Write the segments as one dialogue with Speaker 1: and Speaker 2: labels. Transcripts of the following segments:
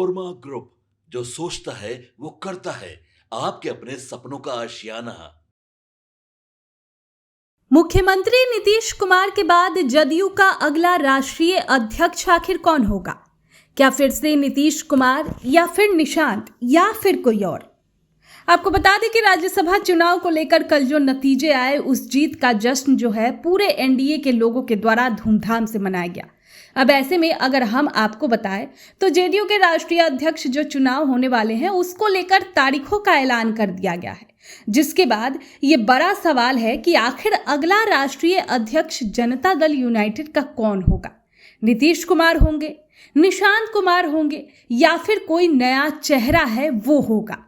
Speaker 1: Panorama group, जो सोचता है वो करता है। आपके अपने सपनों का आशियाना।
Speaker 2: मुख्यमंत्री नीतीश कुमार के बाद जदयू का अगला राष्ट्रीय अध्यक्ष आखिर कौन होगा? क्या फिर से नीतीश कुमार या फिर निशांत या फिर कोई और? आपको बता दें कि राज्यसभा चुनाव को लेकर कल जो नतीजे आए, उस जीत का जश्न जो है पूरे एनडीए के लोगों के द्वारा धूमधाम से मनाया गया। अब ऐसे में अगर हम आपको बताएं तो जेडीयू के राष्ट्रीय अध्यक्ष जो चुनाव होने वाले हैं उसको लेकर तारीखों का ऐलान कर दिया गया है, जिसके बाद ये बड़ा सवाल है कि आखिर अगला राष्ट्रीय अध्यक्ष जनता दल यूनाइटेड का कौन होगा? नीतीश कुमार होंगे, निशांत कुमार होंगे या फिर कोई नया चेहरा है वो होगा?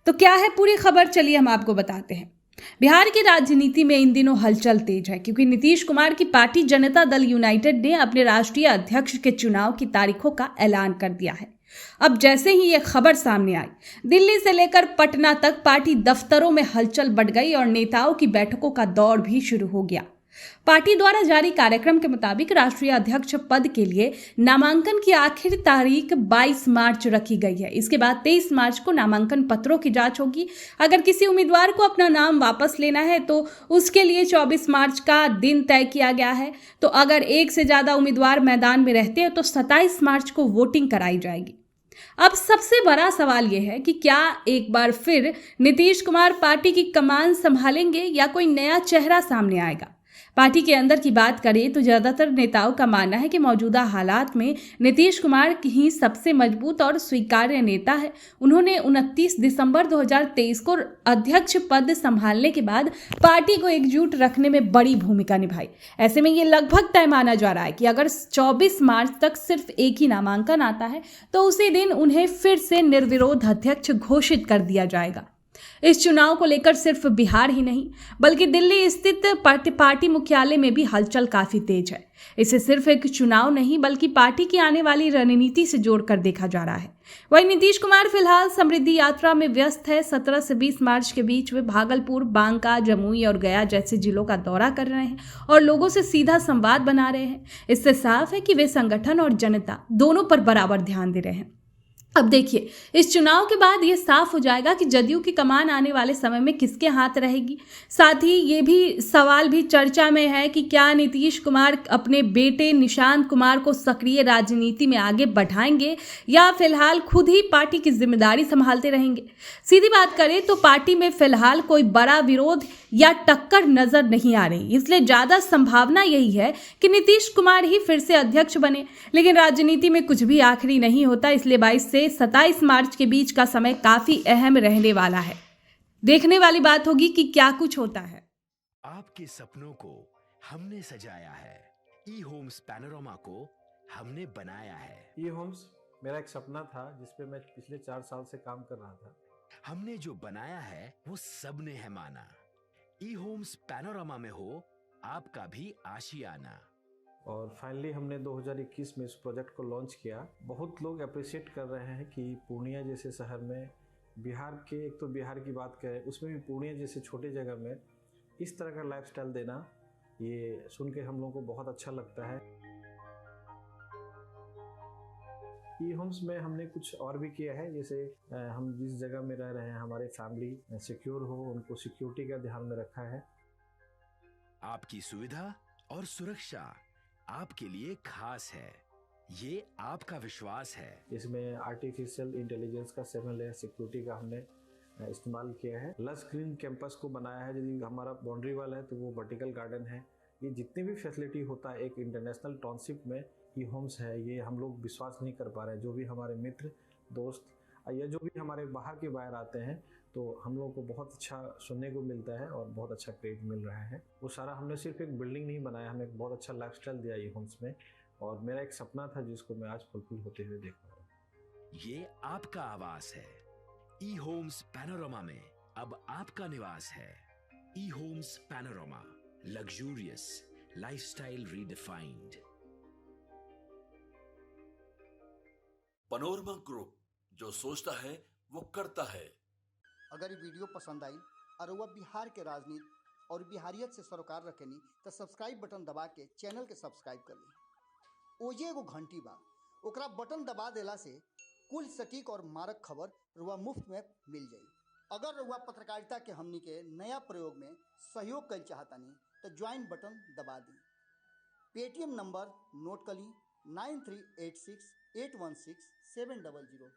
Speaker 2: तो क्या है पूरी खबर, चलिए हम आपको बताते हैं। बिहार की राजनीति में इन दिनों हलचल तेज है, क्योंकि नीतीश कुमार की पार्टी जनता दल यूनाइटेड ने अपने राष्ट्रीय अध्यक्ष के चुनाव की तारीखों का ऐलान कर दिया है। अब जैसे ही यह खबर सामने आई, दिल्ली से लेकर पटना तक पार्टी दफ्तरों में हलचल बढ़ गई और नेताओं की बैठकों का दौर भी शुरू हो गया। पार्टी द्वारा जारी कार्यक्रम के मुताबिक राष्ट्रीय अध्यक्ष पद के लिए नामांकन की आखिरी तारीख 22 मार्च रखी गई है। इसके बाद 23 मार्च को नामांकन पत्रों की जांच होगी। अगर किसी उम्मीदवार को अपना नाम वापस लेना है तो उसके लिए 24 मार्च का दिन तय किया गया है। तो अगर एक से ज्यादा उम्मीदवार मैदान में रहते हैं तो 27 मार्च को वोटिंग कराई जाएगी। अब सबसे बड़ा सवाल यह है कि क्या एक बार फिर नीतीश कुमार पार्टी की कमान संभालेंगे या कोई नया चेहरा सामने आएगा? पार्टी के अंदर की बात करें तो ज्यादातर नेताओं का मानना है कि मौजूदा हालात में नीतीश कुमार ही सबसे मजबूत और स्वीकार्य नेता है। उन्होंने 29 दिसंबर 2023 को अध्यक्ष पद संभालने के बाद पार्टी को एकजुट रखने में बड़ी भूमिका निभाई। ऐसे में ये लगभग तय माना जा रहा है कि अगर 24 मार्च तक सिर्फ एक ही नामांकन आता है तो उसी दिन उन्हें फिर से निर्विरोध अध्यक्ष घोषित कर दिया जाएगा। इस चुनाव को लेकर सिर्फ बिहार ही नहीं बल्कि दिल्ली स्थित पार्टी मुख्यालय में भी हलचल काफी तेज है। इसे सिर्फ एक चुनाव नहीं बल्कि पार्टी की आने वाली रणनीति से जोड़कर देखा जा रहा है। वहीं नीतीश कुमार फिलहाल समृद्धि यात्रा में व्यस्त है। 17 से 20 मार्च के बीच वे भागलपुर, बांका, जमुई और गया जैसे जिलों का दौरा कर रहे हैं और लोगों से सीधा संवाद बना रहे हैं। इससे साफ है कि वे संगठन और जनता दोनों पर बराबर ध्यान दे रहे हैं। अब देखिए, इस चुनाव के बाद ये साफ हो जाएगा कि जदयू की कमान आने वाले समय में किसके हाथ रहेगी। साथ ही ये भी सवाल भी चर्चा में है कि क्या नीतीश कुमार अपने बेटे निशांत कुमार को सक्रिय राजनीति में आगे बढ़ाएंगे या फिलहाल खुद ही पार्टी की जिम्मेदारी संभालते रहेंगे। सीधी बात करें तो पार्टी में फिलहाल कोई बड़ा विरोध या टक्कर नजर नहीं आ रही, इसलिए ज्यादा संभावना यही है कि नीतीश कुमार ही फिर से अध्यक्ष बने। लेकिन राजनीति में कुछ भी आखिरी नहीं होता, इसलिए 22 से 27 मार्च के बीच का समय काफी अहम रहने वाला है। देखने वाली बात होगी कि क्या कुछ होता है।
Speaker 3: आपके सपनों को हमने सजाया है, ई होम्स पैनोरमा को हमने बनाया है।
Speaker 4: ई होम्स मेरा एक सपना था जिसपे मैं पिछले 4 साल से काम कर रहा था।
Speaker 3: हमने जो बनाया है वो सबने है माना। ई होम्स पैनोरमा में हो आपका भी आशियाना।
Speaker 4: और फाइनली हमने 2021 में इस प्रोजेक्ट को लॉन्च किया। बहुत लोग अप्रिशिएट कर रहे हैं कि पूर्णिया जैसे शहर में, बिहार के, एक तो बिहार की बात करें उसमें भी पूर्णिया जैसे छोटे जगह में इस तरह का लाइफस्टाइल देना, ये सुन के हम लोगों को बहुत अच्छा लगता है। ई होम्स में हमने कुछ और भी किया है, जैसे हम जिस जगह में रह रहे हैं हमारे फैमिली सिक्योर हो, उनको सिक्योरिटी का ध्यान में रखा है।
Speaker 3: आपकी सुविधा और सुरक्षा आपके लिए खास है, ये आपका विश्वास है।
Speaker 4: इसमें आर्टिफिशियल इंटेलिजेंस का 7 लेयर सिक्योरिटी का हमने इस्तेमाल किया है। लस ग्रीन कैंपस को बनाया है। यदि हमारा बाउंड्री वाल है तो वो वर्टिकल गार्डन है। ये जितनी भी फैसिलिटी होता है एक इंटरनेशनल टाउनशिप में ई होम्स है, ये हम लोग विश्वास नहीं कर पा रहे हैं। जो भी हमारे मित्र, दोस्त या जो भी हमारे बाहर के बाहर आते हैं तो हम लोगों को बहुत अच्छा सुनने को मिलता है और बहुत अच्छा क्रेडिट मिल रहा है। वो सारा हमने सिर्फ एक बिल्डिंग नहीं बनाया, हमें एक बहुत अच्छा लाइफस्टाइल दिया ई होम्स में, और मेरा एक सपना था जिसको मैं आज फुलफिल होते हुए देख रहा हूँ।
Speaker 3: ये आपका आवास है। ई होम्स पैनोरमा में अब आपका निवास है। E Homes Panorama, luxurious lifestyle redefined.
Speaker 1: Panorama group, जो सोचता है वो करता है।
Speaker 5: अगर ये वीडियो पसंद आई और वह बिहार के राजनीति और बिहारियत से सरोकार रखेनी तो सब्सक्राइब बटन दबा के चैनल के सब्सक्राइब कर ली। ओजे एगो घंटी बा, ओकरा बटन दबा देला से कुल सटीक और मारक खबर रुआ मुफ्त में मिल जाई। अगर रुआ पत्रकारिता के हमनी के नया प्रयोग में सहयोग कर चाहतानी तो ज्वाइन बटन दबा दी। पेटीएम नंबर नोट कर ली 9386816700।